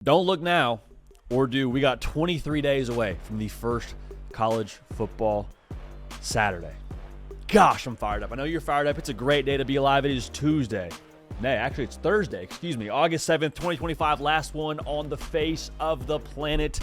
Don't look now, or do. We got 23 days away from the first college football Saturday. Gosh, I'm fired up. I know you're fired up. It's a great day to be alive. It is Tuesday. Nay, actually, it's Thursday. August 7th, 2025. Last one on the face of the planet.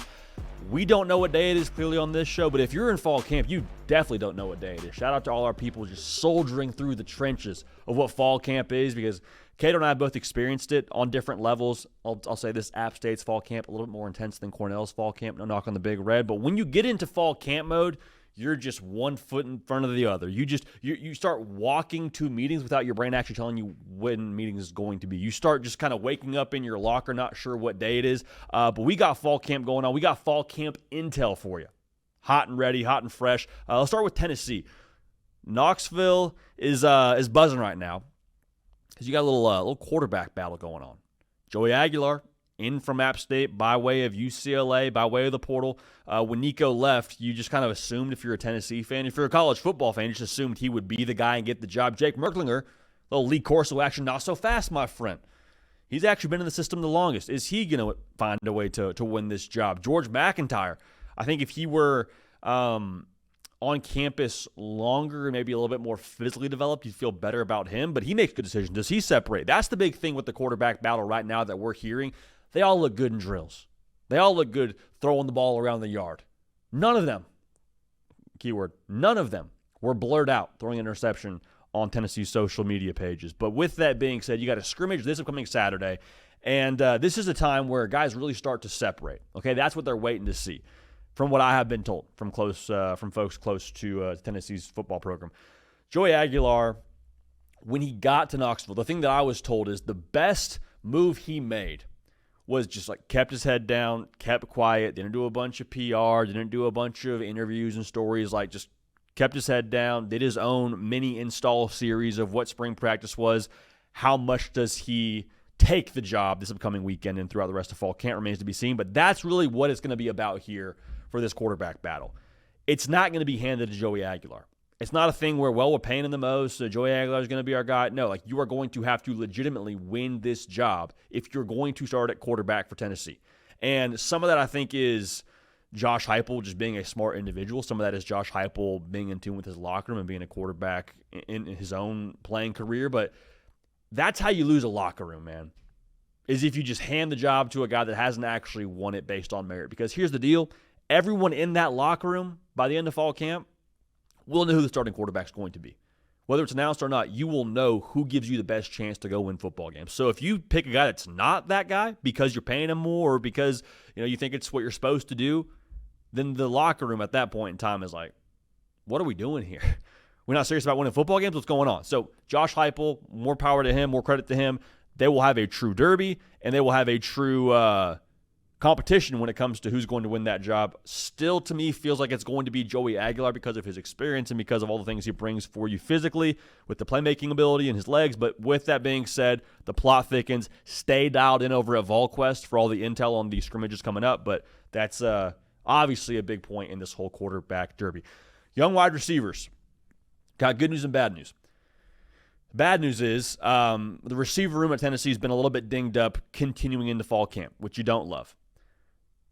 We don't know what day it is clearly on this show, but if you're in fall camp, you definitely don't know what day it is. Shout out to all our people just soldiering through the trenches of what fall camp is, because Cato and I both experienced it on different levels. I'll say this: App State's fall camp a little bit more intense than Cornell's fall camp. No knock on the Big Red, but when you get into fall camp mode, you're just one foot in front of the other. You start walking to meetings without your brain actually telling you when meetings is going to be. You start just kind of waking up in your locker, not sure what day it is. But we got fall camp going on. We got fall camp intel for you. Hot and ready, hot and fresh. Let's start with Tennessee. Knoxville is buzzing right now because you got a little quarterback battle going on. Joey Aguilar in from App State by way of UCLA, by way of the portal. When Nico left, you just kind of assumed, if you're a Tennessee fan, if you're a college football fan, you just assumed he would be the guy and get the job. Jake Merklinger, little Lee Corso action, not so fast, my friend. He's actually been in the system the longest. Is he going to find a way to win this job? George McIntyre, I think if he were on campus longer, maybe a little bit more physically developed, you'd feel better about him, but he makes good decisions. Does he separate? That's the big thing with the quarterback battle right now that we're hearing. They all look good in drills. They all look good throwing the ball around the yard. None of them, keyword, none of them were blurred out throwing an interception on Tennessee's social media pages. But with that being said, you got a scrimmage this upcoming Saturday, and this is a time where guys really start to separate. Okay, that's what they're waiting to see, from what I have been told from folks close to Tennessee's football program. Joey Aguilar, when he got to Knoxville, the thing that I was told is the best move he made was just like kept his head down, kept quiet, didn't do a bunch of PR, didn't do a bunch of interviews and stories, like just kept his head down, did his own mini install series of what spring practice was. How much does he take the job this upcoming weekend and throughout the rest of fall camp remains to be seen, but that's really what it's going to be about here for this quarterback battle. It's not going to be handed to Joey Aguilar. It's not a thing where, well, we're paying him the most, so Joey Aguilar is going to be our guy. No, like, you are going to have to legitimately win this job if you're going to start at quarterback for Tennessee. And some of that, I think, is Josh Heupel just being a smart individual. Some of that is Josh Heupel being in tune with his locker room and being a quarterback in his own playing career. But that's how you lose a locker room, man, is if you just hand the job to a guy that hasn't actually won it based on merit. Because here's the deal. Everyone in that locker room by the end of fall camp will know who the starting quarterback is going to be. Whether it's announced or not, you will know who gives you the best chance to go win football games. So if you pick a guy that's not that guy because you're paying him more or because you think it's what you're supposed to do, then the locker room at that point in time is like, what are we doing here? We're not serious about winning football games? What's going on? So Josh Heupel, more power to him, more credit to him. They will have a true derby, and they will have a true competition when it comes to who's going to win that job. Still, to me, feels like it's going to be Joey Aguilar because of his experience and because of all the things he brings for you physically with the playmaking ability and his legs. But with that being said, the plot thickens. Stay dialed in over at VolQuest for all the intel on the scrimmages coming up. But that's obviously a big point in this whole quarterback derby. Young wide receivers. Got good news and bad news. Bad news is the receiver room at Tennessee has been a little bit dinged up continuing into fall camp, which you don't love.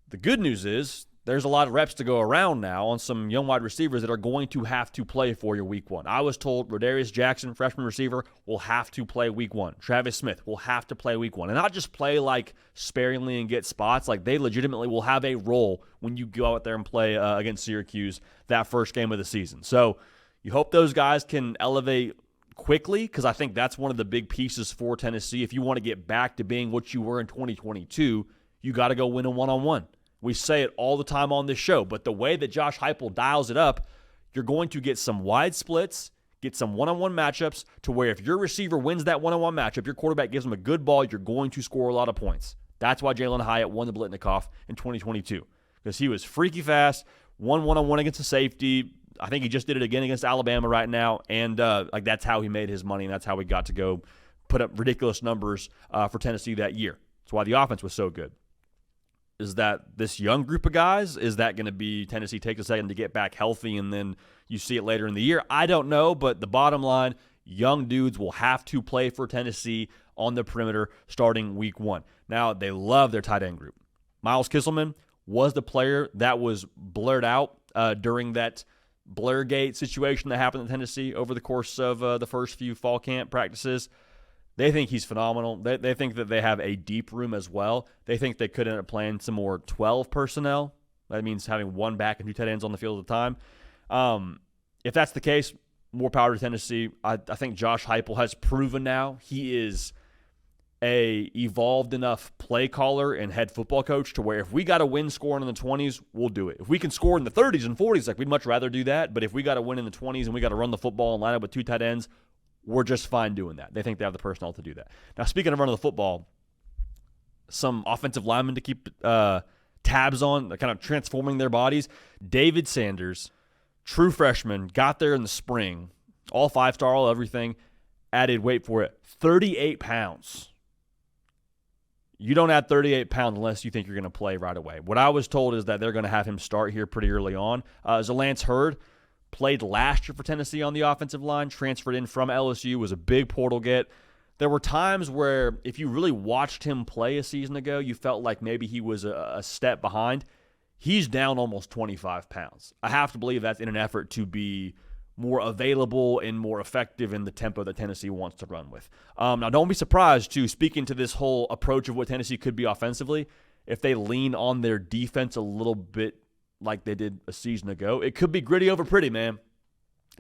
The good news is there's a lot of reps to go around now on some young wide receivers that are going to have to play for your week one. I was told Rodarius Jackson, freshman receiver, will have to play week one. Travis Smith will have to play week one. And not just play like sparingly and get spots. Like, they legitimately will have a role when you go out there and play against Syracuse that first game of the season. So you hope those guys can elevate quickly, because I think that's one of the big pieces for Tennessee. If you want to get back to being what you were in 2022, you got to go win a one-on-one. We say it all the time on this show, but the way that Josh Heupel dials it up, you're going to get some wide splits, get some one-on-one matchups to where if your receiver wins that one-on-one matchup, your quarterback gives him a good ball, you're going to score a lot of points. That's why Jalen Hyatt won the Blitnikoff in 2022, because he was freaky fast, won one-on-one against a safety. I think he just did it again against Alabama right now, and that's how he made his money, and that's how he got to go put up ridiculous numbers for Tennessee that year. That's why the offense was so good. Is that this young group of guys, is that going to be Tennessee takes a second to get back healthy and then you see it later in the year? I don't know, but the bottom line, young dudes will have to play for Tennessee on the perimeter starting week 1. Now, they love their tight end group. Miles Kisselman was the player that was blurred out during that Blurgate situation that happened in Tennessee over the course of the first few fall camp practices. They think he's phenomenal. They think that they have a deep room as well. They think they could end up playing some more 12 personnel. That means having one back and 2 tight ends on the field at a time. If that's the case, more power to Tennessee. I think Josh Heupel has proven now he is a evolved enough play caller and head football coach to where if we got to win scoring in the 20s, we'll do it. If we can score in the 30s and 40s, like we'd much rather do that. But if we got to win in the 20s and we got to run the football and line up with 2 tight ends, we're just fine doing that. They think they have the personnel to do that. Now, speaking of running the football, some offensive linemen to keep tabs on, kind of transforming their bodies. David Sanders, true freshman, got there in the spring, all 5-star, all everything, added, wait for it, 38 pounds. You don't add 38 pounds unless you think you're going to play right away. What I was told is that they're going to have him start here pretty early on. Zalance Hurd played last year for Tennessee on the offensive line, transferred in from LSU, was a big portal get. There were times where if you really watched him play a season ago, you felt like maybe he was a step behind. He's down almost 25 pounds. I have to believe that's in an effort to be more available and more effective in the tempo that Tennessee wants to run with. Now, don't be surprised, too, speaking to this whole approach of what Tennessee could be offensively, if they lean on their defense a little bit like they did a season ago, it could be gritty over pretty, man.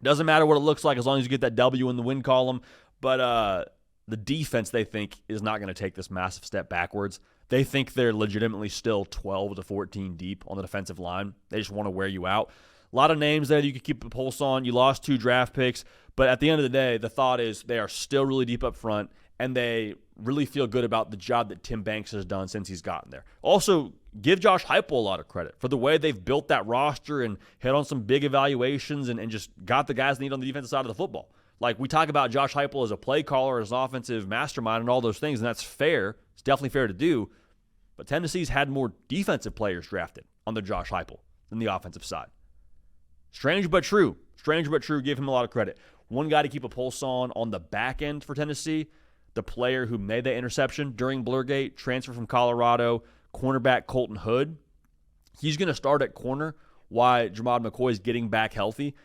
Doesn't matter what it looks like as long as you get that W in the win column. But the defense, they think, is not going to take this massive step backwards. They think they're legitimately still 12 to 14 deep on the defensive line. They just want to wear you out. A lot of names there that you could keep a pulse on. You lost 2 draft picks, but at the end of the day, the thought is they are still really deep up front, and they really feel good about the job that Tim Banks has done since he's gotten there. Also, give Josh Heupel a lot of credit for the way they've built that roster and hit on some big evaluations and just got the guys they need on the defensive side of the football. Like, we talk about Josh Heupel as a play caller, as an offensive mastermind, and all those things, and that's fair. It's definitely fair to do. But Tennessee's had more defensive players drafted on the Josh Heupel than the offensive side. Strange but true. Strange but true. Give him a lot of credit. One guy to keep a pulse on the back end for Tennessee, the player who made that interception during Blurgate, transfer from Colorado, cornerback Colton Hood. He's going to start at corner while Jamad McCoy is getting back healthy.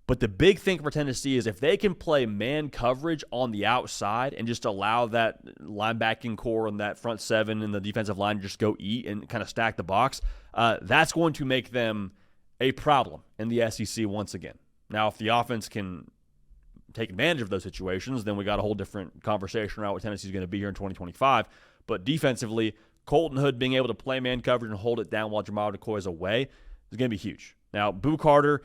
But the big thing for Tennessee is if they can play man coverage on the outside and just allow that linebacking core and that front 7 and the defensive line just go eat and kind of stack the box, that's going to make them a problem in the SEC once again. Now, if the offense can take advantage of those situations, then we got a whole different conversation around what Tennessee's going to be here in 2025. But defensively, Colton Hood being able to play man coverage and hold it down while Jamad McCoy is away is going to be huge. Now, Boo Carter,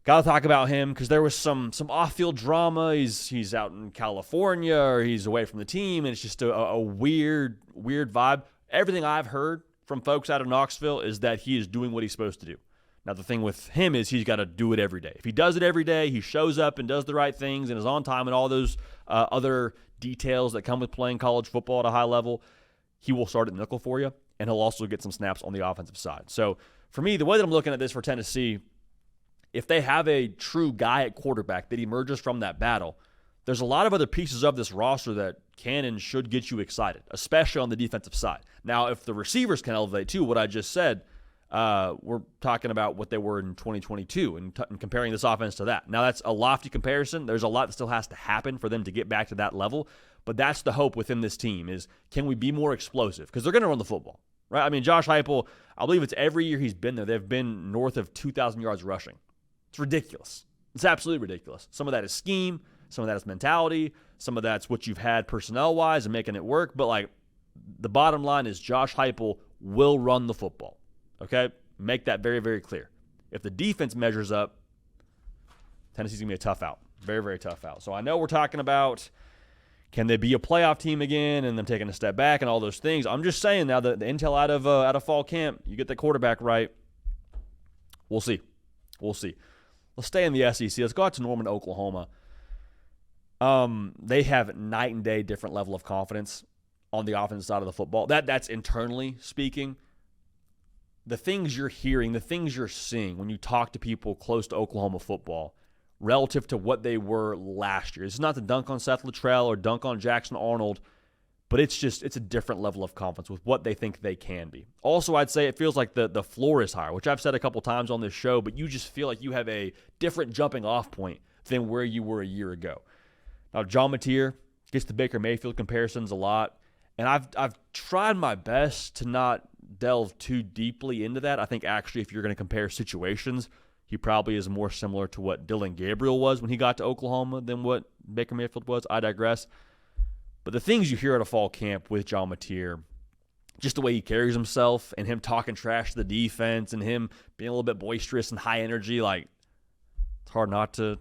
got to talk about him because there was some off-field drama. He's out in California or he's away from the team, and it's just a weird vibe. Everything I've heard from folks out of Knoxville is that he is doing what he's supposed to do. Now, the thing with him is he's got to do it every day. If he does it every day, he shows up and does the right things and is on time and all those other details that come with playing college football at a high level, he will start at nickel for you, and he'll also get some snaps on the offensive side. So, for me, the way that I'm looking at this for Tennessee, if they have a true guy at quarterback that emerges from that battle, there's a lot of other pieces of this roster that can and should get you excited, especially on the defensive side. Now, if the receivers can elevate too, what I just said, we're talking about what they were in 2022 and comparing this offense to that. Now, that's a lofty comparison. There's a lot that still has to happen for them to get back to that level, but that's the hope within this team is can we be more explosive? Because they're going to run the football, right? I mean, Josh Heupel, I believe it's every year he's been there, they've been north of 2,000 yards rushing. It's ridiculous. It's absolutely ridiculous. Some of that is scheme. Some of that is mentality. Some of that's what you've had personnel-wise and making it work. But, like, the bottom line is Josh Heupel will run the football. Okay? Make that very, very clear. If the defense measures up, Tennessee's going to be a tough out. Very, very tough out. So I know we're talking about can they be a playoff team again and them taking a step back and all those things. I'm just saying now that the intel out of fall camp, you get the quarterback right. We'll see. We'll see. Let's stay in the SEC. Let's go out to Norman, Oklahoma. They have night and day different level of confidence on the offensive side of the football. That's internally speaking. The things you're hearing, the things you're seeing when you talk to people close to Oklahoma football relative to what they were last year. This is not to dunk on Seth Luttrell or dunk on Jackson Arnold, but it's a different level of confidence with what they think they can be. Also, I'd say it feels like the floor is higher, which I've said a couple times on this show, but you just feel like you have a different jumping off point than where you were a year ago. Now, John Mateer gets the Baker Mayfield comparisons a lot, and I've tried my best to not delve too deeply into that. I think actually if you're going to compare situations, he probably is more similar to what Dylan Gabriel was when he got to Oklahoma than what Baker Mayfield was. I digress. But the things you hear at a fall camp with John Mateer, just the way he carries himself and him talking trash to the defense and him being a little bit boisterous and high energy, like, it's hard not to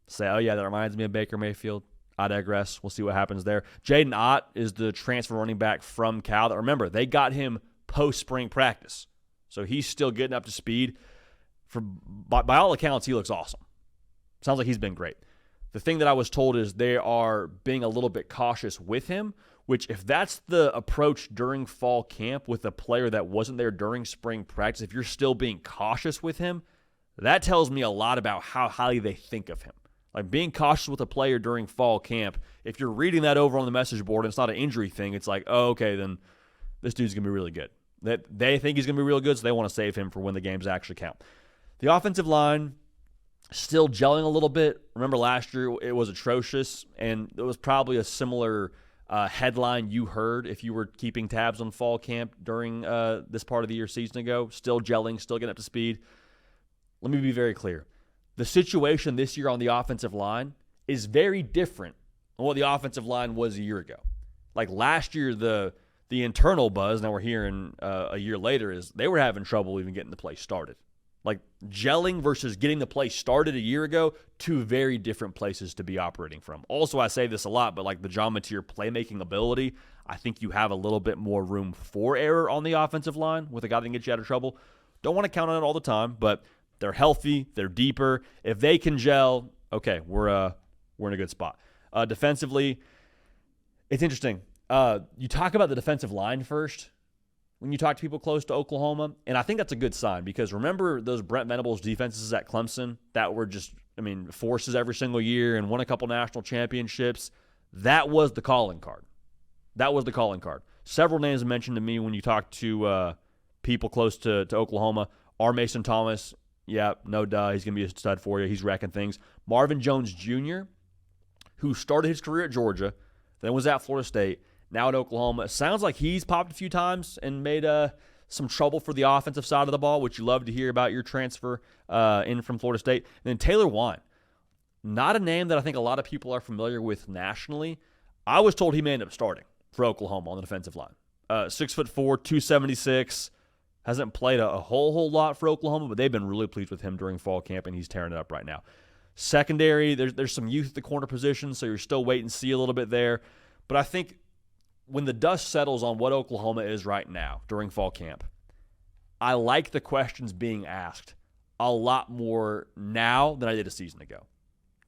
say, oh, yeah, that reminds me of Baker Mayfield. I digress. We'll see what happens there. Jaden Ott is the transfer running back from Cal. Remember, they got him post-spring practice, so he's still getting up to speed. By all accounts, he looks awesome. Sounds like he's been great. The thing that I was told is they are being a little bit cautious with him, which if that's the approach during fall camp with a player that wasn't there during spring practice, if you're still being cautious with him, that tells me a lot about how highly they think of him. Like being cautious with a player during fall camp, if you're reading that over on the message board and it's not an injury thing, it's like, oh, okay, then this dude's going to be really good. They think he's going to be real good, so they want to save him for when the games actually count. The offensive line, still gelling a little bit. Remember last year it was atrocious, and it was probably a similar headline you heard if you were keeping tabs on fall camp during this part of the year season ago. Still gelling, still getting up to speed. Let me be very clear. The situation this year on the offensive line is very different than what the offensive line was a year ago. Like last year, the internal buzz, now we're hearing a year later, is they were having trouble even getting the play started. Like gelling versus getting the play started a year ago, two very different places to be operating from. Also, I say this a lot, but like the John Mateer playmaking ability, I think you have a little bit more room for error on the offensive line with a guy that can get you out of trouble. Don't want to count on it all the time, but they're healthy, they're deeper. If they can gel, okay, we're in a good spot. Defensively, it's interesting. You talk about the defensive line first when you talk to people close to Oklahoma, and I think that's a good sign because remember those Brent Venables defenses at Clemson that were just, forces every single year and won a couple national championships? That was the calling card. Several names mentioned to me when you talk to people close to Oklahoma. R. Mason Thomas, yeah, no duh, he's going to be a stud for you. He's wrecking things. Marvin Jones Jr., who started his career at Georgia, then was at Florida State, now at Oklahoma. It sounds like he's popped a few times and made some trouble for the offensive side of the ball, which you love to hear about your transfer in from Florida State. And then Taylor Wine, not a name that I think a lot of people are familiar with nationally. I was told he may end up starting for Oklahoma on the defensive line. 6'4", 276, hasn't played a whole lot for Oklahoma, but they've been really pleased with him during fall camp, and he's tearing it up right now. Secondary, there's some youth at the corner position, so you're still waiting to see a little bit there. But I think when the dust settles on what Oklahoma is right now during fall camp, I like the questions being asked a lot more now than I did a season ago.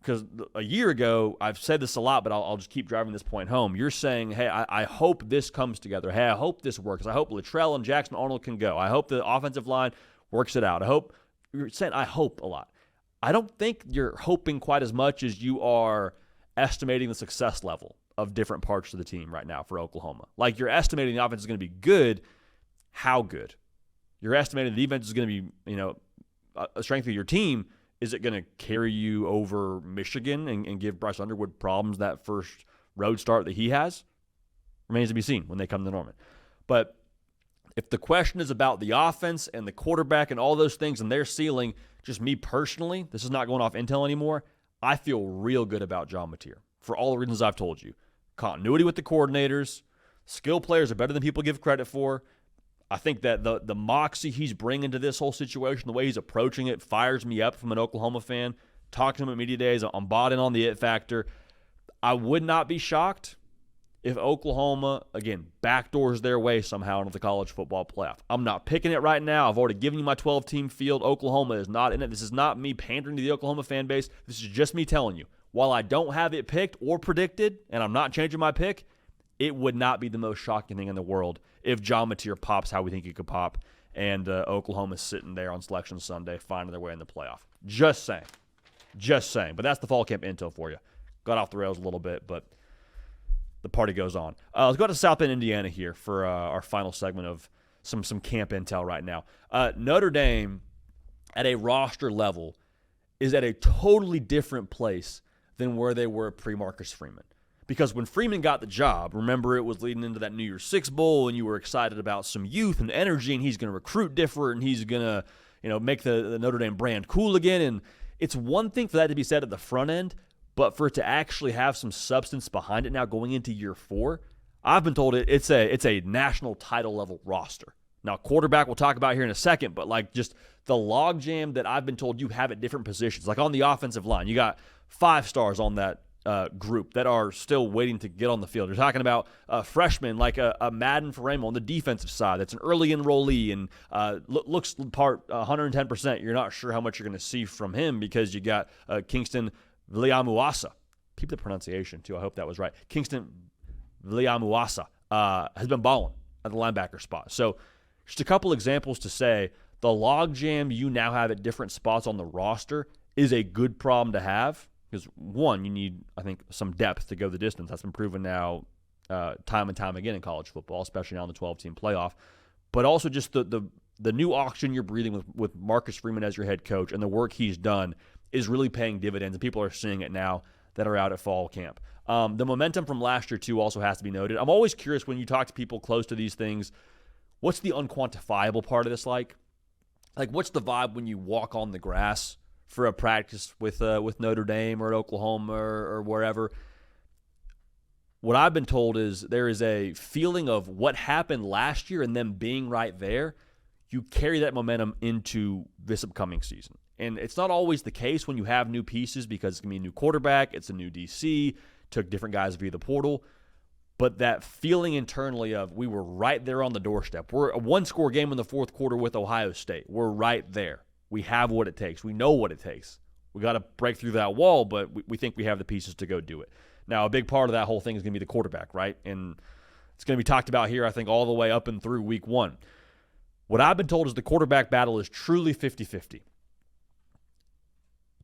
Because a year ago, I've said this a lot, but I'll just keep driving this point home. You're saying, hey, I hope this comes together. Hey, I hope this works. I hope Luttrell and Jackson Arnold can go. I hope the offensive line works it out. You're saying I hope a lot. I don't think you're hoping quite as much as you are estimating the success level of different parts of the team right now for Oklahoma. Like you're estimating the offense is going to be good. How good? You're estimating the defense is going to be, a strength of your team. Is it going to carry you over Michigan and give Bryce Underwood problems that first road start that he has? Remains to be seen when they come to Norman. But if the question is about the offense and the quarterback and all those things and their ceiling, just me personally, this is not going off intel anymore, I feel real good about John Mateer for all the reasons I've told you. Continuity with the coordinators, skill players are better than people give credit for. I think that the moxie he's bringing to this whole situation, the way he's approaching it, fires me up from an Oklahoma fan. Talking to him at media days, I'm bought in on the it factor. I would not be shocked if Oklahoma, again, backdoors their way somehow into the college football playoff. I'm not picking it right now. I've already given you my 12-team field. Oklahoma is not in it. This is not me pandering to the Oklahoma fan base. This is just me telling you. While I don't have it picked or predicted, and I'm not changing my pick, it would not be the most shocking thing in the world if John Mateer pops how we think he could pop and Oklahoma's sitting there on Selection Sunday finding their way in the playoff. Just saying. Just saying. But that's the fall camp intel for you. Got off the rails a little bit, but the party goes on. Let's go to South Bend, Indiana here for our final segment of some camp intel right now. Notre Dame, at a roster level, is at a totally different place than where they were pre-Marcus Freeman. Because when Freeman got the job, remember it was leading into that New Year's Six Bowl, and you were excited about some youth and energy, and he's going to recruit different, and he's going to make the Notre Dame brand cool again. And it's one thing for that to be said at the front end, but for it to actually have some substance behind it now going into year 4, I've been told it's a national title level roster. Now, quarterback we'll talk about here in a second, but like just the logjam that I've been told you have at different positions. Like on the offensive line, you got 5 stars on that group that are still waiting to get on the field. You're talking about freshmen like a Madden Faremo on the defensive side that's an early enrollee and looks part 110%. You're not sure how much you're going to see from him because you got Kingston Viliamuasa. Keep the pronunciation, too. I hope that was right. Kingston Viliamuasa has been balling at the linebacker spot. So just a couple examples to say the logjam you now have at different spots on the roster is a good problem to have because, one, you need, I think, some depth to go the distance. That's been proven now time and time again in college football, especially now in the 12-team playoff. But also just the new oxygen you're breathing with Marcus Freeman as your head coach and the work he's done is really paying dividends, and people are seeing it now that are out at fall camp. The momentum from last year, too, also has to be noted. I'm always curious when you talk to people close to these things, what's the unquantifiable part of this like? Like, what's the vibe when you walk on the grass for a practice with Notre Dame or at Oklahoma or wherever? What I've been told is there is a feeling of what happened last year and them being right there. You carry that momentum into this upcoming season. And it's not always the case when you have new pieces because it's going to be a new quarterback, it's a new DC, took different guys via the portal. But that feeling internally of we were right there on the doorstep. We're a one-score game in the fourth quarter with Ohio State. We're right there. We have what it takes. We know what it takes. We got to break through that wall, but we think we have the pieces to go do it. Now, a big part of that whole thing is going to be the quarterback, right? And it's going to be talked about here, I think, all the way up and through week 1. What I've been told is the quarterback battle is truly 50-50.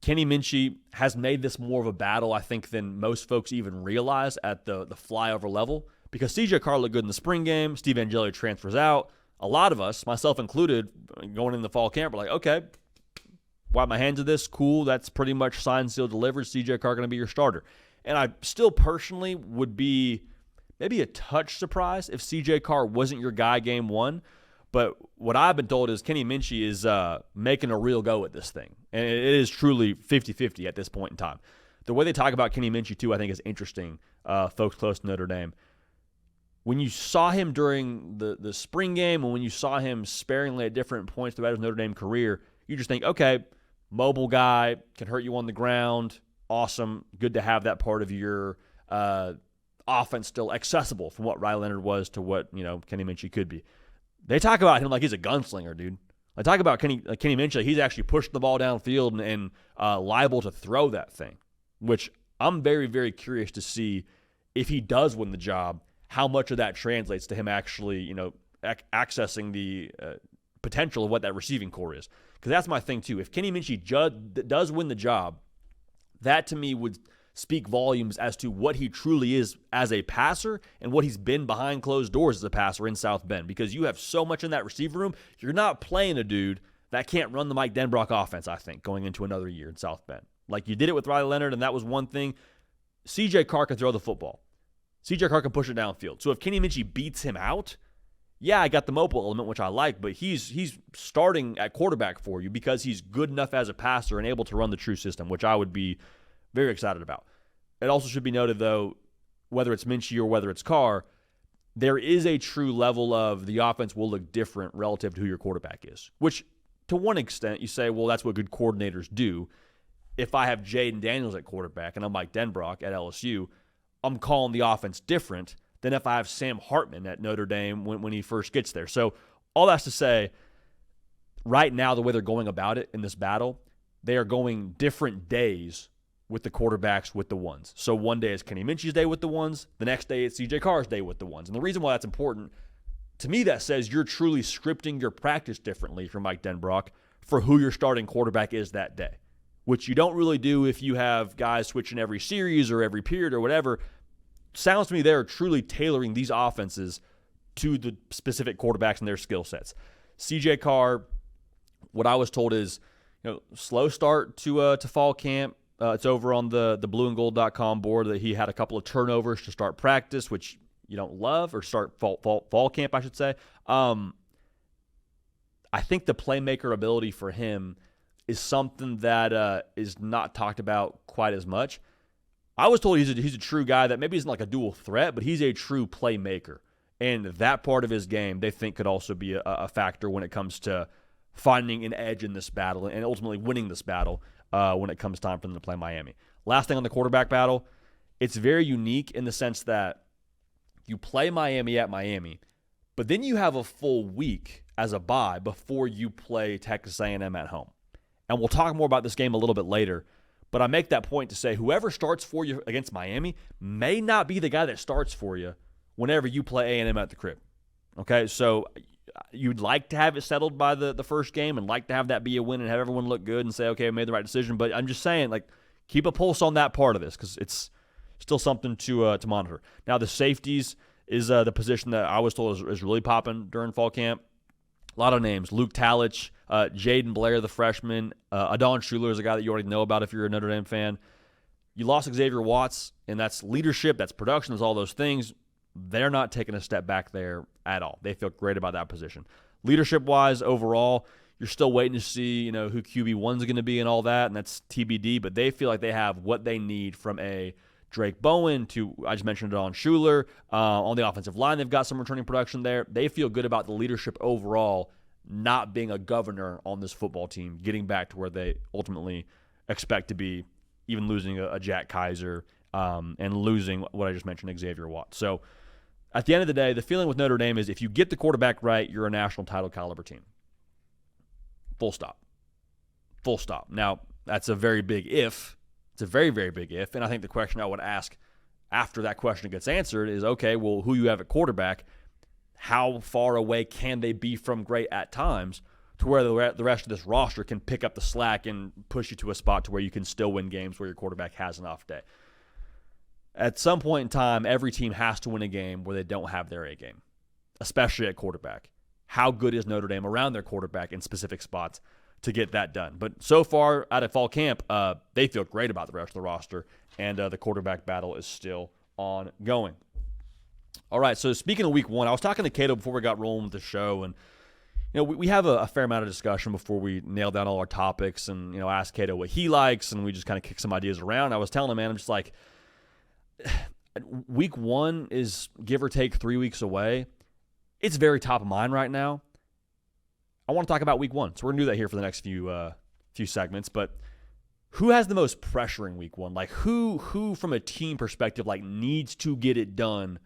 Kenny Minchey has made this more of a battle, I think, than most folks even realize at the flyover level because C.J. Carr looked good in the spring game. Steve Angeli transfers out. A lot of us, myself included, going in the fall camp, we're like, okay, wipe my hands of this. Cool, that's pretty much signed, sealed, delivered. C.J. Carr going to be your starter. And I still personally would be maybe a touch surprised if C.J. Carr wasn't your guy game 1. But what I've been told is Kenny Minchey is making a real go at this thing. And it is truly 50-50 at this point in time. The way they talk about Kenny Minchey, too, I think is interesting, folks close to Notre Dame. When you saw him during the spring game and when you saw him sparingly at different points throughout his Notre Dame career, you just think, okay, mobile guy, can hurt you on the ground, awesome, good to have that part of your offense still accessible from what Riley Leonard was to what Kenny Minchey could be. They talk about him like he's a gunslinger, dude. They talk about Kenny Minchey. He's actually pushed the ball downfield and liable to throw that thing, which I'm very, very curious to see if he does win the job, how much of that translates to him actually, accessing the potential of what that receiving core is. Because that's my thing, too. If Kenny Minchey does win the job, that to me would speak volumes as to what he truly is as a passer and what he's been behind closed doors as a passer in South Bend. Because you have so much in that receiver room, you're not playing a dude that can't run the Mike Denbrock offense, I think, going into another year in South Bend. Like you did it with Riley Leonard, and that was one thing. C.J. Carr can throw the football. C.J. Carr can push it downfield. So if Kenny Minchey beats him out, yeah, I got the mobile element, which I like, but he's starting at quarterback for you because he's good enough as a passer and able to run the true system, which I would be very excited about. It also should be noted, though, whether it's Minchey or whether it's Carr, there is a true level of the offense will look different relative to who your quarterback is, which to one extent you say, well, that's what good coordinators do. If I have Jaden Daniels at quarterback and I'm Mike Denbrock at LSU, I'm calling the offense different than if I have Sam Hartman at Notre Dame when he first gets there. So all that's to say, right now the way they're going about it in this battle, they are going different days with the quarterbacks with the ones. So one day is Kenny Minchey's day with the ones. The next day it's C.J. Carr's day with the ones. And the reason why that's important, to me that says you're truly scripting your practice differently for Mike Denbrock for who your starting quarterback is that day. which you don't really do if you have guys switching every series or every period or whatever. Sounds to me they're truly tailoring these offenses to the specific quarterbacks and their skill sets. CJ Carr, what I was told is, slow start to fall camp. It's over on the blueandgold.com board that he had a couple of turnovers to start practice, which you don't love, or start fall camp, I should say. I think the playmaker ability for him is something that is not talked about quite as much. I was told he's a true guy that maybe isn't like a dual threat, but he's a true playmaker. And that part of his game, they think, could also be a factor when it comes to finding an edge in this battle and ultimately winning this battle when it comes time for them to play Miami. Last thing on the quarterback battle, it's very unique in the sense that you play Miami at Miami, but then you have a full week as a bye before you play Texas A&M at home. And we'll talk more about this game a little bit later, but I make that point to say whoever starts for you against Miami may not be the guy that starts for you whenever you play A&M at the crib. Okay, so you'd like to have it settled by the first game and like to have that be a win and have everyone look good and say, okay, I made the right decision. But I'm just saying, keep a pulse on that part of this because it's still something to monitor. Now, the safeties is the position that I was told is really popping during fall camp. A lot of names. Luke Talich, Jaden Blair, the freshman. Adon Schuler is a guy that you already know about if you're a Notre Dame fan. You lost Xavier Watts, and that's leadership, that's production, that's all those things. They're not taking a step back there at all. They feel great about that position. Leadership-wise, overall, you're still waiting to see, who QB1 is going to be and all that, and that's TBD, but they feel like they have what they need from a Drake Bowen to, I just mentioned it, on Schuler. On the offensive line, they've got some returning production there. They feel good about the leadership overall, not being a governor on this football team, getting back to where they ultimately expect to be, even losing a Jack Kaiser and losing what I just mentioned, Xavier Watts. So at the end of the day, the feeling with Notre Dame is if you get the quarterback right, you're a national title caliber team. Full stop. Full stop. Now, that's a very big if. It's a very, very big if. And I think the question I would ask after that question gets answered is, okay, well, who you have at quarterback, how far away can they be from great at times to where the rest of this roster can pick up the slack and push you to a spot to where you can still win games where your quarterback has an off day. At some point in time, every team has to win a game where they don't have their A game, especially at quarterback. How good is Notre Dame around their quarterback in specific spots to get that done? But so far out of fall camp, they feel great about the rest of the roster, and the quarterback battle is still ongoing. All right, so speaking of week one, I was talking to Cato before we got rolling with the show, and we have a fair amount of discussion before we nail down all our topics and ask Cato what he likes, and we just kind of kick some ideas around. I was telling him, man, I'm just like, week one is give or take 3 weeks away. It's very top of mind right now. I want to talk about week one, so we're going to do that here for the next few segments. But who has the most pressure in week one? Like who from a team perspective, needs to get it done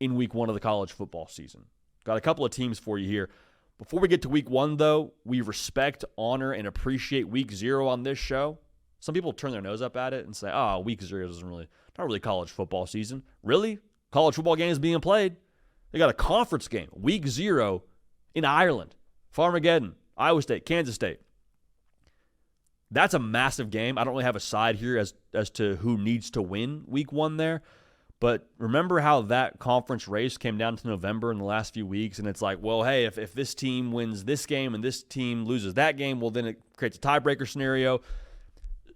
in week one of the college football season? Got a couple of teams for you here. Before we get to week one, though, we respect, honor, and appreciate week zero on this show. Some people turn their nose up at it and say, oh, week zero isn't not really college football season. Really? College football games being played. They got a conference game, week zero in Ireland. Farmageddon, Iowa State, Kansas State. That's a massive game. I don't really have a side here as to who needs to win week one there. But remember how that conference race came down to November in the last few weeks, and it's like, well, hey, if this team wins this game and this team loses that game, well, then it creates a tiebreaker scenario.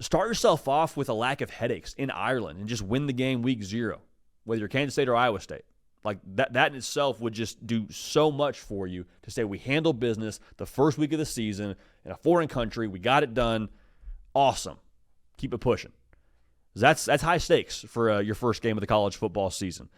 Start yourself off with a lack of headaches in Ireland and just win the game week zero, whether you're Kansas State or Iowa State. Like that in itself would just do so much for you to say we handled business the first week of the season in a foreign country. We got it done. Awesome. Keep it pushing. That's high stakes for your first game of the college football season.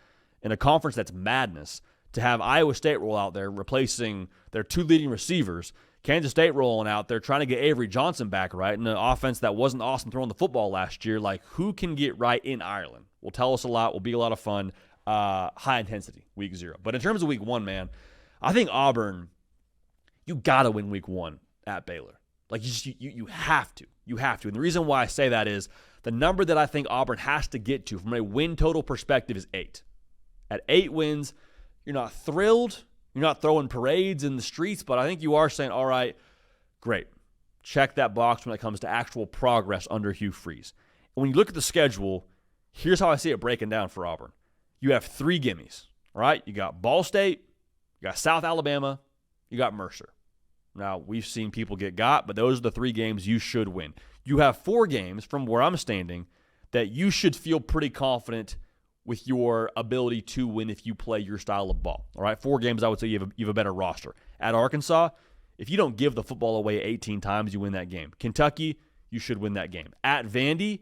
In a conference that's madness, to have Iowa State roll out there replacing their two leading receivers, Kansas State rolling out there trying to get Avery Johnson back right in an offense that wasn't awesome throwing the football last year. Like, who can get right in Ireland? Will tell us a lot. Will be a lot of fun. High intensity, week zero. But in terms of week one, man, I think Auburn, you got to win week one at Baylor. Like, you have to. You have to. And the reason why I say that is the number that I think Auburn has to get to from a win total perspective is 8. At 8 wins, you're not thrilled. You're not throwing parades in the streets, but I think you are saying, all right, great. check that box when it comes to actual progress under Hugh Freeze. And when you look at the schedule, here's how I see it breaking down for Auburn. You have 3 gimmies, right? You got Ball State, you got South Alabama, you got Mercer. Now, we've seen people get got, but those are the 3 games you should win. You have 4 games from where I'm standing that you should feel pretty confident with your ability to win if you play your style of ball. All right, 4 games I would say you have a better roster. At Arkansas, if you don't give the football away 18 times, you win that game. Kentucky, you should win that game. At Vandy,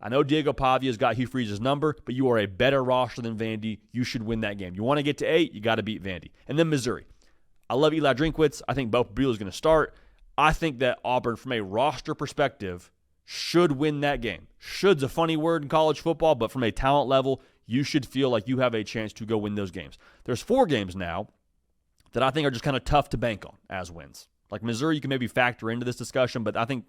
I know Diego Pavia's got Hugh Freeze's number, but you are a better roster than Vandy. You should win that game. You want to get to 8, you got to beat Vandy. And then Missouri. I love Eli Drinkwitz. I think Bo Buell is going to start. I think that Auburn, from a roster perspective, should win that game. Should's a funny word in college football, but from a talent level, you should feel like you have a chance to go win those games. There's 4 games now that I think are just kind of tough to bank on as wins. Like Missouri, you can maybe factor into this discussion, but I think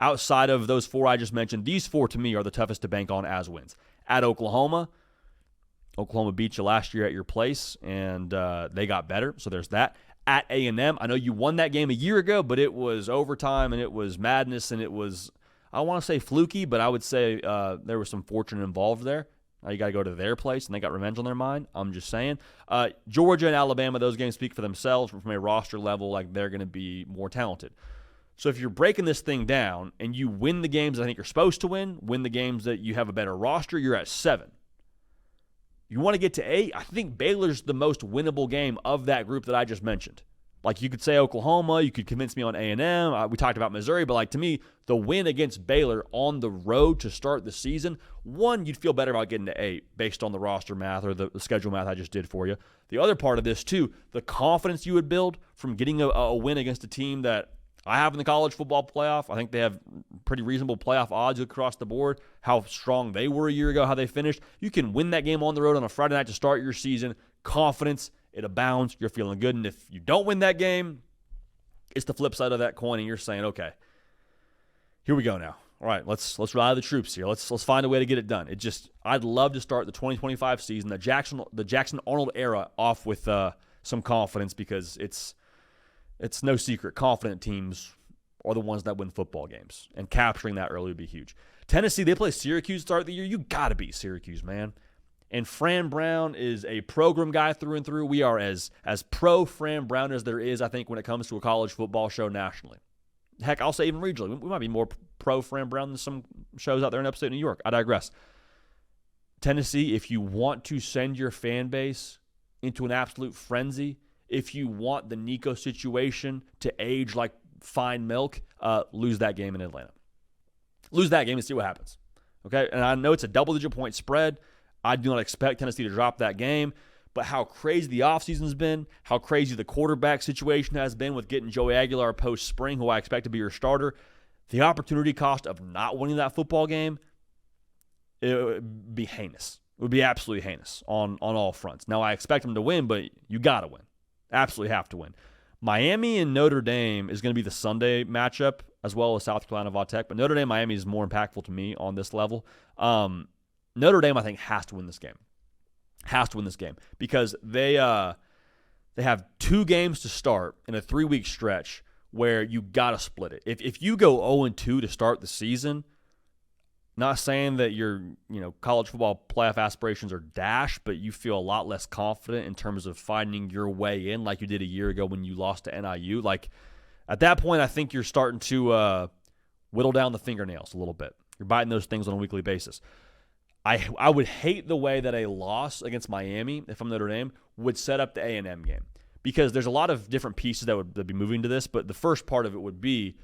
outside of those 4 I just mentioned, these 4 to me are the toughest to bank on as wins. At Oklahoma beat you last year at your place, and they got better, so there's that. At A&M, I know you won that game a year ago, but it was overtime, and it was madness, and it was, I don't want to say fluky, but I would say there was some fortune involved there. Now you got to go to their place, and they got revenge on their mind. I'm just saying. Georgia and Alabama, those games speak for themselves. From a roster level, like they're going to be more talented. So if you're breaking this thing down and you win the games I think you're supposed to win the games that you have a better roster, you're at 7. You want to get to 8? I think Baylor's the most winnable game of that group that I just mentioned. Like you could say Oklahoma, you could convince me on A&M. We talked about Missouri, but like to me, the win against Baylor on the road to start the season, 1, you'd feel better about getting to 8 based on the roster math or the schedule math I just did for you. The other part of this too, the confidence you would build from getting a win against a team that I have in the college football playoff. I think they have pretty reasonable playoff odds across the board, how strong they were a year ago, how they finished. You can win that game on the road on a Friday night to start your season. Confidence, it abounds. You're feeling good. And if you don't win that game, it's the flip side of that coin, and you're saying, okay, here we go now. All right, let's rally the troops here. Let's find a way to get it done. I'd love to start the 2025 season, the Jackson Arnold era, off with some confidence, because it's no secret. Confident teams are the ones that win football games, and capturing that early would be huge. Tennessee, they play Syracuse to start the year. You got to beat Syracuse, man. And Fran Brown is a program guy through and through. We are as pro Fran Brown as there is, I think, when it comes to a college football show nationally. Heck, I'll say even regionally. We might be more pro Fran Brown than some shows out there in upstate New York. I digress. Tennessee, if you want to send your fan base into an absolute frenzy, if you want the Nico situation to age like fine milk, lose that game in Atlanta. Lose that game and see what happens. Okay? And I know it's a double-digit point spread. I do not expect Tennessee to drop that game. But how crazy the offseason's been, how crazy the quarterback situation has been with getting Joey Aguilar post-spring, who I expect to be your starter, the opportunity cost of not winning that football game, it would be heinous. It would be absolutely heinous on all fronts. Now, I expect them to win, but you got to win. Absolutely have to win. Miami and Notre Dame is going to be the Sunday matchup, as well as South Carolina Va-Tech. But Notre Dame, Miami is more impactful to me on this level. Notre Dame, I think, has to win this game. Has to win this game because they have 2 games to start in a 3-week stretch where you got to split it. If you go 0-2 to start the season, not saying that your college football playoff aspirations are dashed, but you feel a lot less confident in terms of finding your way in, like you did a year ago when you lost to NIU. Like at that point, I think you're starting to whittle down the fingernails a little bit. You're biting those things on a weekly basis. I would hate the way that a loss against Miami, if I'm Notre Dame, would set up the A&M game, because there's a lot of different pieces that would be moving to this, but the first part of it would be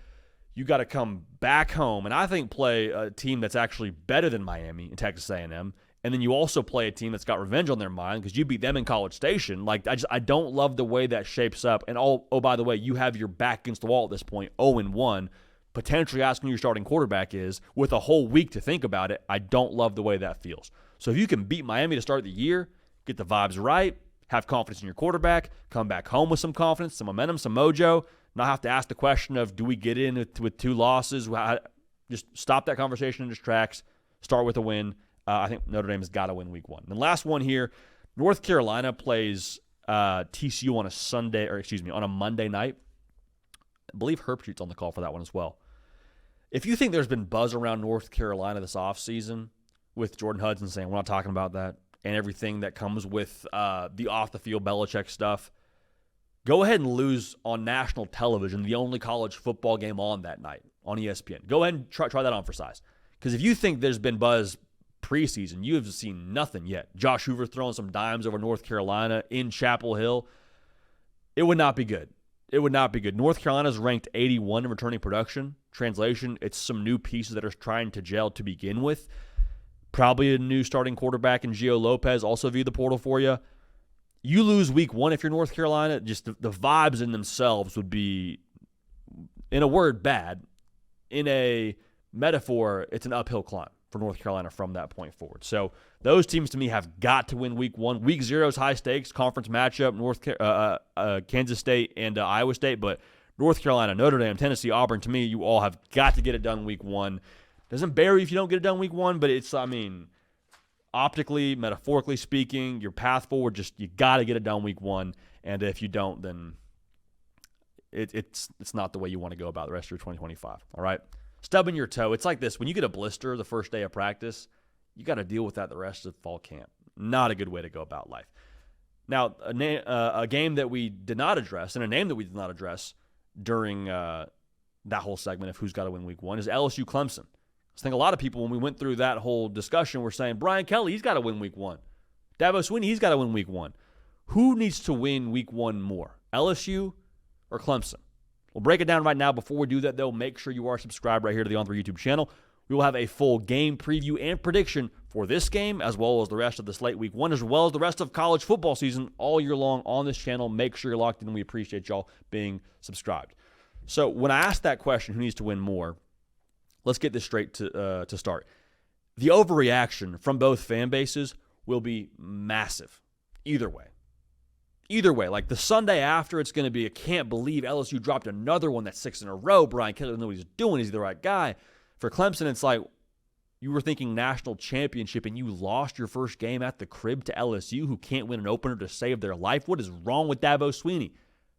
you got to come back home and I think play a team that's actually better than Miami and Texas A&M, and then you also play a team that's got revenge on their mind because you beat them in College Station. Like I don't love the way that shapes up. And oh, by the way, you have your back against the wall at this point, 0-1. Potentially asking who your starting quarterback is with a whole week to think about it. I don't love the way that feels. So if you can beat Miami to start the year, get the vibes right, have confidence in your quarterback, come back home with some confidence, some momentum, some mojo, not have to ask the question of do we get in with 2 losses. Just stop that conversation in its tracks, start with a win. I think Notre Dame has got to win week 1. And the last one here, North Carolina plays TCU on a Monday night. I believe Herbstreit's on the call for that one as well. If you think there's been buzz around North Carolina this offseason with Jordan Hudson saying we're not talking about that and everything that comes with the off-the-field Belichick stuff, go ahead and lose on national television, the only college football game on that night on ESPN. Go ahead and try that on for size. Because if you think there's been buzz preseason, you have seen nothing yet. Josh Hoover throwing some dimes over North Carolina in Chapel Hill. It would not be good. It would not be good. North Carolina's ranked 81 in returning production. Translation, it's some new pieces that are trying to gel to begin with. Probably a new starting quarterback in Gio Lopez, also via the portal for you. You lose week one if you're North Carolina, just the vibes in themselves would be, in a word, bad. In a metaphor, it's an uphill climb for North Carolina from that point forward. So those teams to me have got to win week one. Week zero is high stakes, conference matchup, Kansas State and Iowa State. But North Carolina, Notre Dame, Tennessee, Auburn, to me, you all have got to get it done week one. Doesn't bury you if you don't get it done week one, but it's, optically, metaphorically speaking, your path forward, just you got to get it done week one. And if you don't, then it's not the way you want to go about the rest of your 2025. All right? Stubbing your toe. It's like this. When you get a blister the first day of practice, you got to deal with that the rest of fall camp. Not a good way to go about life. Now, a game that we did not address and a name that we did not address during that whole segment of who's got to win week one is LSU Clemson. I think a lot of people, when we went through that whole discussion, were saying, Brian Kelly, he's got to win week one. Dabo Swinney, he's got to win week one. Who needs to win week one more, LSU or Clemson? We'll break it down right now. Before we do that, though, make sure you are subscribed right here to the On3 YouTube channel. We will have a full game preview and prediction for this game, as well as the rest of the slate week one, as well as the rest of college football season all year long on this channel. Make sure you're locked in, and we appreciate y'all being subscribed. So when I asked that question, who needs to win more, let's get this straight to start. The overreaction from both fan bases will be massive either way. Either way, like the Sunday after, it's going to be, I can't believe LSU dropped another one that's 6 in a row. Brian Kelly doesn't know what he's doing. Is he the right guy? For Clemson, it's like you were thinking national championship and you lost your first game at the crib to LSU, who can't win an opener to save their life. What is wrong with Dabo Swinney?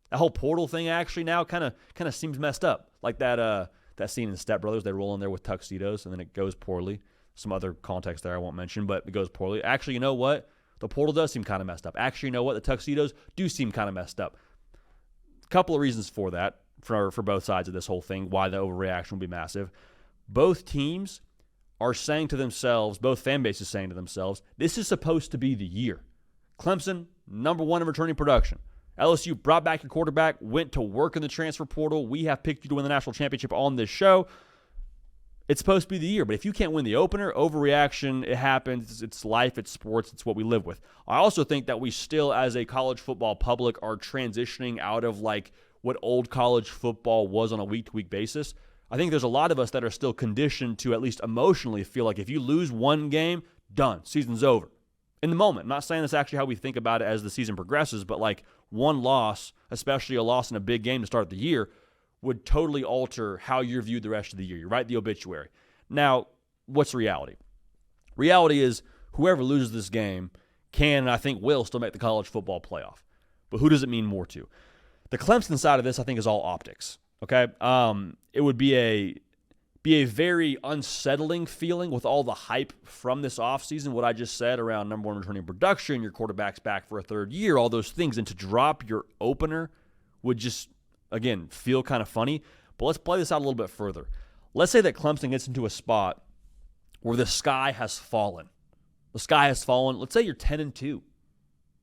That whole portal thing actually now kind of seems messed up. Like that scene in Step Brothers, they roll in there with tuxedos and then it goes poorly. Some other context there I won't mention, but it goes poorly. Actually, you know what? The portal does seem kind of messed up. Actually, you know what? The tuxedos do seem kind of messed up. A couple of reasons for that, for both sides of this whole thing, why the overreaction will be massive. Both teams are saying to themselves, both fan bases saying to themselves, this is supposed to be the year. Clemson, number one in returning production. LSU brought back your quarterback, went to work in the transfer portal. We have picked you to win the national championship on this show. It's supposed to be the year, but if you can't win the opener, overreaction, it happens. It's life, it's sports, it's what we live with. I also think that we still, as a college football public, are transitioning out of like what old college football was on a week-to-week basis. I think there's a lot of us that are still conditioned to at least emotionally feel like if you lose one game, done, season's over. In the moment, I'm not saying that's actually how we think about it as the season progresses, but like one loss, especially a loss in a big game to start the year, would totally alter how you're viewed the rest of the year. You write the obituary. Now, what's the reality? Reality is whoever loses this game can, and I think will, still make the college football playoff. But who does it mean more to? The Clemson side of this, I think, is all optics. Okay? It would be a very unsettling feeling with all the hype from this offseason, what I just said around number one returning production, your quarterback's back for a third year, all those things, and to drop your opener would just, again, feel kind of funny. But let's play this out a little bit further. Let's say that Clemson gets into a spot where the sky has fallen. The sky has fallen. Let's say you're 10-2.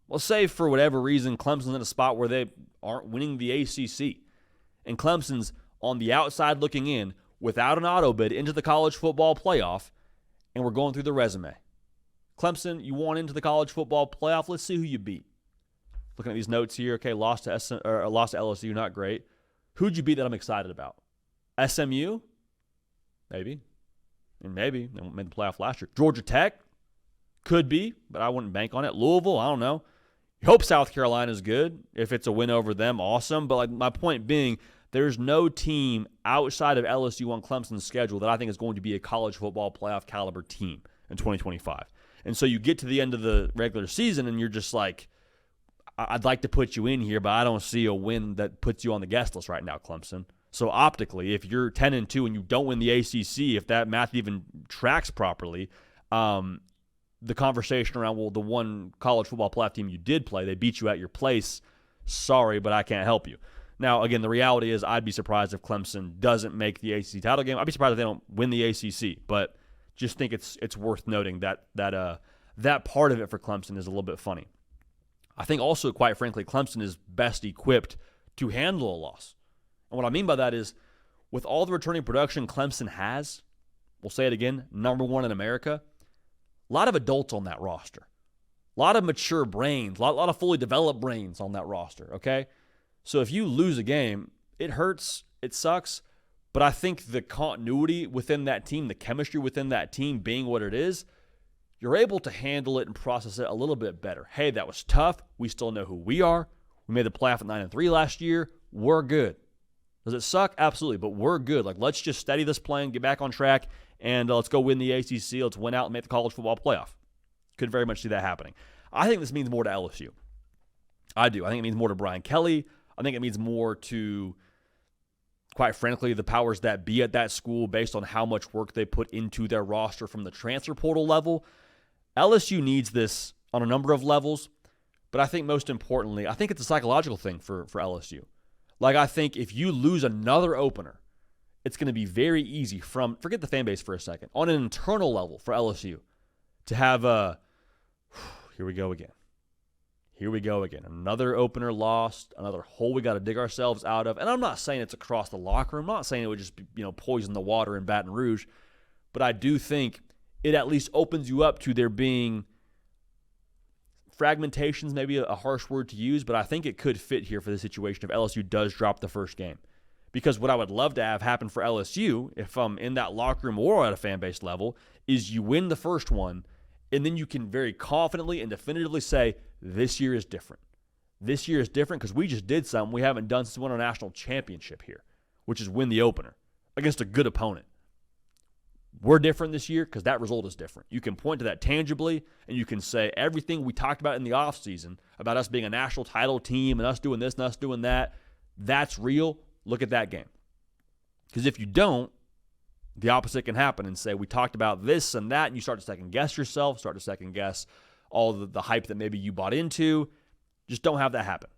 Let's say for whatever reason Clemson's in a spot where they aren't winning the ACC. And Clemson's on the outside looking in without an auto bid into the college football playoff, and we're going through the resume. Clemson, you want into the college football playoff? Let's see who you beat. Looking at these notes here, okay, lost to LSU, not great. Who'd you beat that I'm excited about? SMU? Maybe. And maybe. They made the playoff last year. Georgia Tech? Could be, but I wouldn't bank on it. Louisville? I don't know. You hope South Carolina's good. If it's a win over them, awesome. But like my point being, there's no team outside of LSU on Clemson's schedule that I think is going to be a college football playoff caliber team in 2025. And so you get to the end of the regular season and you're just like, I'd like to put you in here, but I don't see a win that puts you on the guest list right now, Clemson. So optically, if you're 10-2 and you don't win the ACC, if that math even tracks properly, the conversation around, well, the one college football playoff team you did play, they beat you at your place. Sorry, but I can't help you. Now, again, the reality is I'd be surprised if Clemson doesn't make the ACC title game. I'd be surprised if they don't win the ACC, but just think it's worth noting that part of it for Clemson is a little bit funny. I think also, quite frankly, Clemson is best equipped to handle a loss. And what I mean by that is, with all the returning production Clemson has, we'll say it again, number one in America, a lot of adults on that roster. A lot of mature brains, a lot of fully developed brains on that roster, okay? So if you lose a game, it hurts, it sucks, but I think the continuity within that team, the chemistry within that team being what it is, you're able to handle it and process it a little bit better. Hey, that was tough. We still know who we are. We made the playoff at 9-3 last year. We're good. Does it suck? Absolutely, but we're good. Like, let's just steady this plane, get back on track, and let's go win the ACC. Let's win out and make the college football playoff. Could very much see that happening. I think this means more to LSU. I do. I think it means more to Brian Kelly. I think it means more to, quite frankly, the powers that be at that school based on how much work they put into their roster from the transfer portal level. LSU needs this on a number of levels, but I think most importantly, I think it's a psychological thing for LSU. Like, I think if you lose another opener, it's going to be very easy forget the fan base for a second, on an internal level for LSU to have here we go again. Another opener lost, another hole we got to dig ourselves out of. And I'm not saying it's across the locker room. I'm not saying it would just be, poison the water in Baton Rouge. But I do think it at least opens you up to there being fragmentations, maybe a harsh word to use, but I think it could fit here for the situation if LSU does drop the first game. Because what I would love to have happen for LSU, if I'm in that locker room or at a fan base level, is you win the first one, and then you can very confidently and definitively say, this year is different. This year is different because we just did something we haven't done since we won a national championship here, which is win the opener against a good opponent. We're different this year because that result is different. You can point to that tangibly, and you can say everything we talked about in the offseason about us being a national title team and us doing this and us doing that, that's real. Look at that game. Because if you don't, the opposite can happen and say, we talked about this and that, and you start to second-guess yourself, start to second-guess all the hype that maybe you bought into. Just don't have that happen.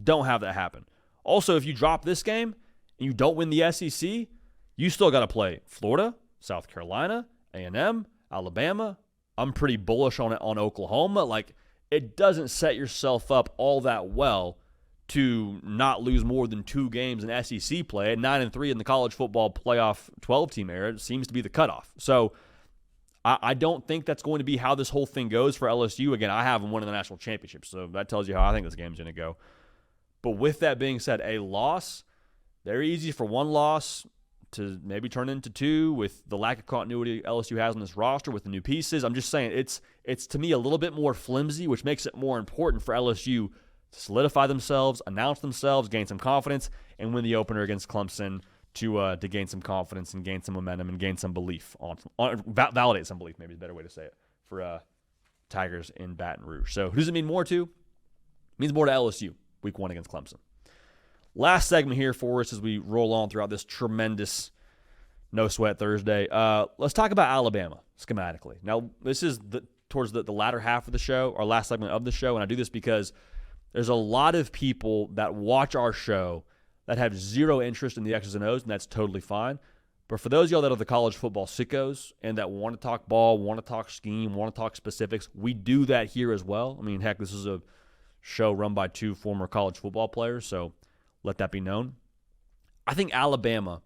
Don't have that happen. Also, if you drop this game and you don't win the SEC, you still got to play Florida, South Carolina, A&M, Alabama. I'm pretty bullish on it on Oklahoma. Like, it doesn't set yourself up all that well to not lose more than 2 games in SEC play. At 9-3 in the college football playoff 12-team era, it seems to be the cutoff. So I don't think that's going to be how this whole thing goes for LSU. Again, I have them winning the national championship, so that tells you how I think this game's going to go. But with that being said, a loss, very easy for one loss to maybe turn into 2 with the lack of continuity LSU has on this roster with the new pieces. I'm just saying it's to me a little bit more flimsy, which makes it more important for LSU to solidify themselves, announce themselves, gain some confidence, and win the opener against Clemson to gain some confidence and gain some momentum and gain some belief validate some belief, maybe is a better way to say it, for Tigers in Baton Rouge. So who does it mean more to? It means more to LSU, week 1 against Clemson. Last segment here for us as we roll on throughout this tremendous No Sweat Thursday. Let's talk about Alabama schematically. Now, this is towards the latter half of the show, our last segment of the show, and I do this because there's a lot of people that watch our show that have zero interest in the X's and O's, and that's totally fine. But for those of y'all that are the college football sickos and that want to talk ball, want to talk scheme, want to talk specifics, we do that here as well. I mean, heck, this is a show run by 2 former college football players, so let that be known. I think Alabama,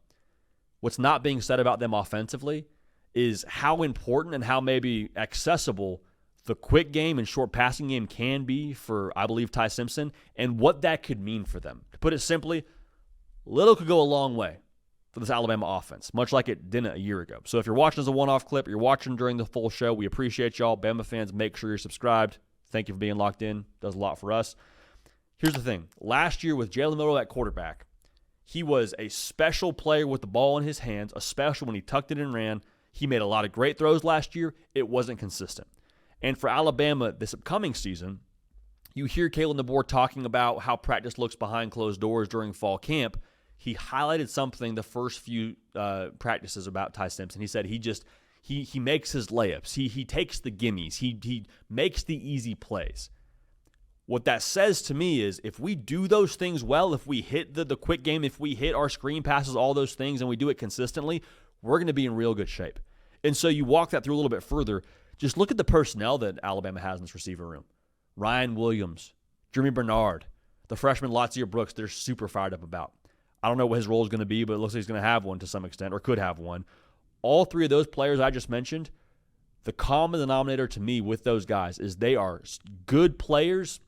what's not being said about them offensively is how important and how maybe accessible the quick game and short passing game can be for, I believe, Ty Simpson, and what that could mean for them. To put it simply, little could go a long way for this Alabama offense, much like it didn't a year ago. So if you're watching as a one-off clip, you're watching during the full show, we appreciate y'all. Bama fans, make sure you're subscribed. Thank you for being locked in. Does a lot for us. Here's the thing. Last year with Jalen Milroe at quarterback, he was a special player with the ball in his hands, especially when he tucked it and ran. He made a lot of great throws last year. It wasn't consistent. And for Alabama this upcoming season, you hear Kalen DeBoer talking about how practice looks behind closed doors during fall camp. he highlighted something the first few practices about Ty Simpson. He said he makes his layups. He takes the gimmies. He makes the easy plays. What that says to me is if we do those things well, if we hit the quick game, if we hit our screen passes, all those things, and we do it consistently, we're going to be in real good shape. And so you walk that through a little bit further. Just look at the personnel that Alabama has in this receiver room. Ryan Williams, Jeremy Bernard, the freshman Latzia Brooks, they're super fired up about. I don't know what his role is going to be, but it looks like he's going to have one to some extent, or could have one. All three of those players I just mentioned, the common denominator to me with those guys is they are good players.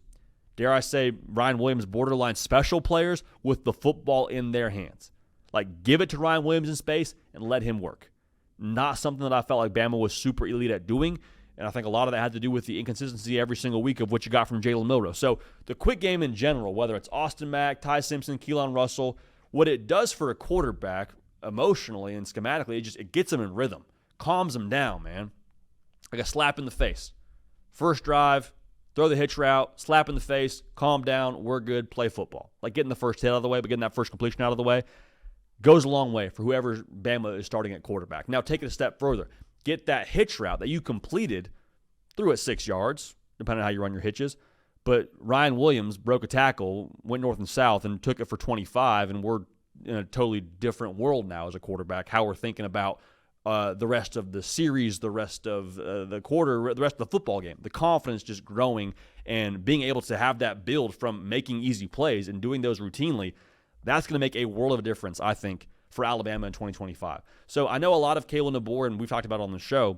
Dare I say, Ryan Williams, borderline special players with the football in their hands. Like, give it to Ryan Williams in space and let him work. Not something that I felt like Bama was super elite at doing, and I think a lot of that had to do with the inconsistency every single week of what you got from Jalen Milroe. So the quick game in general, whether it's Austin Mack, Ty Simpson, Keelan Russell, what it does for a quarterback emotionally and schematically, it gets him in rhythm, calms him down, man. Like a slap in the face. First drive, throw the hitch route, slap in the face, calm down, we're good, play football. Like getting the first hit out of the way, but getting that first completion out of the way goes a long way for whoever Bama is starting at quarterback. Now take it a step further. Get that hitch route that you completed through at 6 yards, depending on how you run your hitches. But Ryan Williams broke a tackle, went north and south, and took it for 25, and we're in a totally different world now as a quarterback, how we're thinking about the rest of the series, the rest of the quarter, the rest of the football game. The confidence just growing and being able to have that build from making easy plays and doing those routinely, that's going to make a world of a difference, I think, for Alabama in 2025. So I know a lot of Kalen DeBoer, and we've talked about it on the show,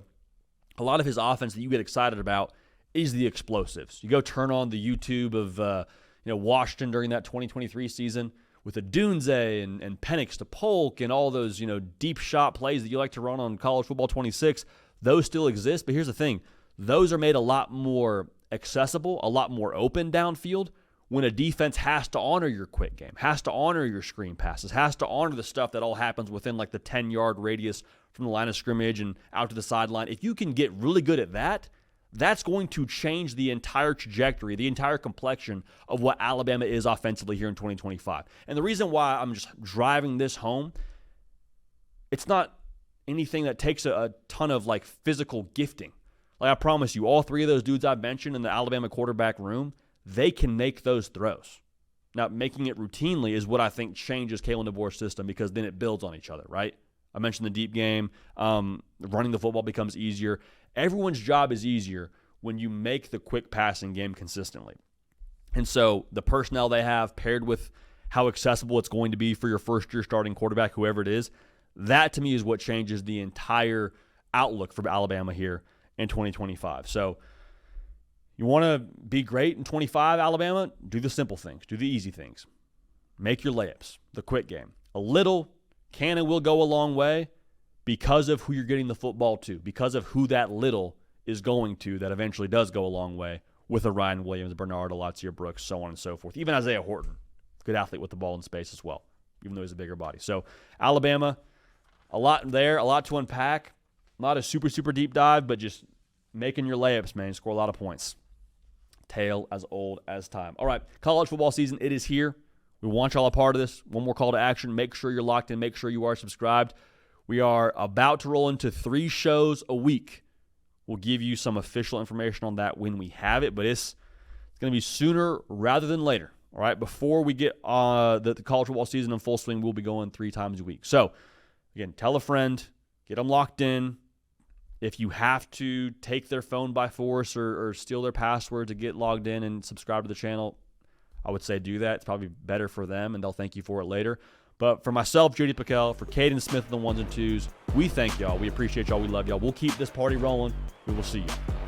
a lot of his offense that you get excited about is the explosives. You go turn on the YouTube of Washington during that 2023 season with a Dunze and Penix to Polk and all those deep shot plays that you like to run on College Football 26. Those still exist, but here's the thing. Those are made a lot more accessible, a lot more open downfield when a defense has to honor your quick game, has to honor your screen passes, has to honor the stuff that all happens within like the 10-yard radius from the line of scrimmage and out to the sideline. If you can get really good at that, that's going to change the entire trajectory, the entire complexion of what Alabama is offensively here in 2025. And the reason why I'm just driving this home, it's not anything that takes a ton of like physical gifting. Like I promise you, all three of those dudes I've mentioned in the Alabama quarterback room, they can make those throws. Now, making it routinely is what I think changes Kalen DeBoer's system because then it builds on each other, right? I mentioned the deep game. Running the football becomes easier. Everyone's job is easier when you make the quick passing game consistently. And so the personnel they have paired with how accessible it's going to be for your first-year starting quarterback, whoever it is, that to me is what changes the entire outlook for Alabama here in 2025. So you want to be great in 25, Alabama? Do the simple things. Do the easy things. Make your layups, the quick game. A little can and will go a long way because of who you're getting the football to, because of who that little is going to that eventually does go a long way with a Ryan Williams, Bernard, Latzia Brooks, so on and so forth. Even Isaiah Horton, good athlete with the ball in space as well, even though he's a bigger body. So Alabama, a lot there, a lot to unpack. Not a super, super deep dive, but just making your layups, man. Score a lot of points. Tale as old as time. All right, college football season, it is here. We want y'all a part of this. One more call to action. Make sure you're locked in. Make sure you are subscribed. We are about to roll into 3 shows a week. We'll give you some official information on that when we have it, but it's going to be sooner rather than later. All right, before we get the college football season in full swing, we'll be going 3 times a week. So, again, tell a friend, get them locked in. If you have to take their phone by force or steal their password to get logged in and subscribe to the channel, I would say do that. It's probably better for them, and they'll thank you for it later. But for myself, JD PicKell, for Caden Smith and the ones and twos, we thank y'all. We appreciate y'all. We love y'all. We'll keep this party rolling. We will see you.